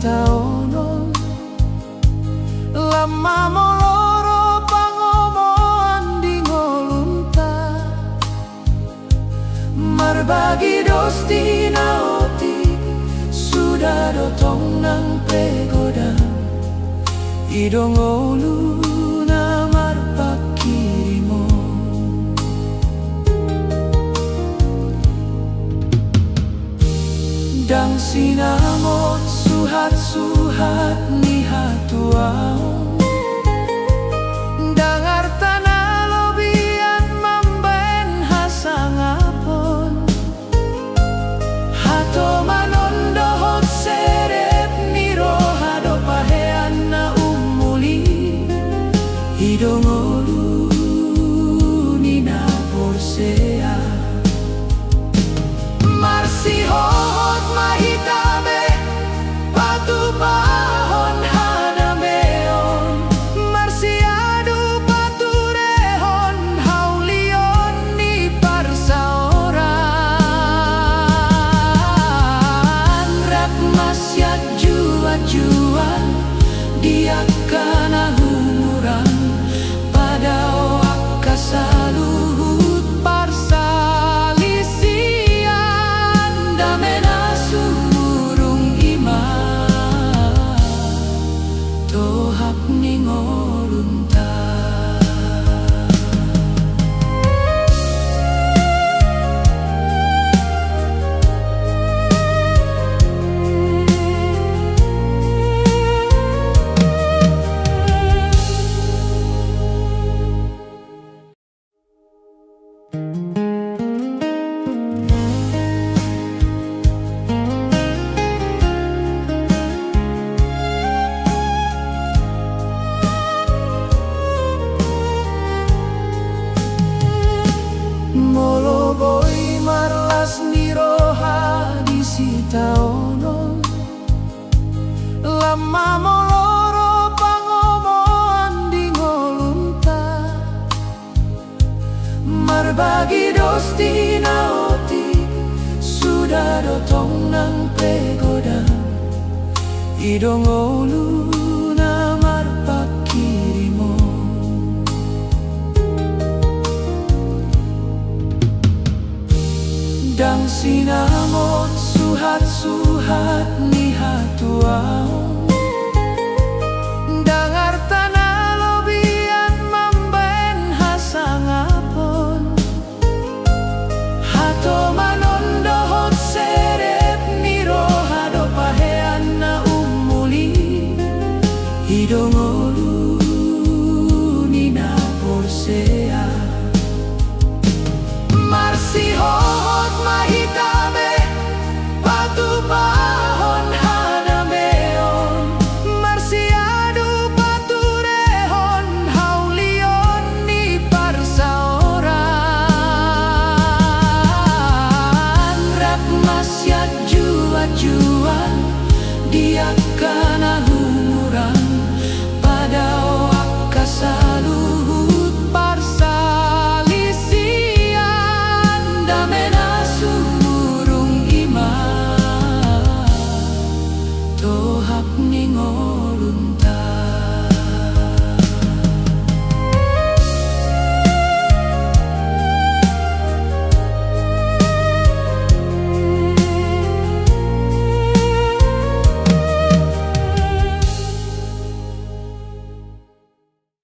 taonon lama moloro pangomoan di ngolunta marbagi dosti naoti sudah dotong nang pegodang idong olu na marpakirimo dang sinamot suhat-suhat ni hatuaon dang artana lobian mamben hasangapon hato manondohot serep ni rohado pahean na umuli idong olu ni na porsea marsihohot mahitabe patupahon hanameon marsiadu paturehon haulion ni parsaoran rap masyad juan-juan dia kana humuran pada oak kasaluhut parsalisian damena sumurung ima tohap ningolunta moloboi marlas niroha di sitaonon lama moloro pangomoan di ngolunta marbagi dosti naoti sudah dotong nang pegodang idong olu na marpakirimo dang sinamot suhat-suhat ni hatuaon dang artana lobian mamben hasangapon hato manondohot serep ni rohado pahean na umuli idong olu ni na porsea marsihohot mahitabe patupahon hanameon marsiadu paturehon haulion ni parsaoran rap masyad juan-juan dia kana humuran pada oak kasaluhut parsalisian damena sumurung ima tohap ningolunta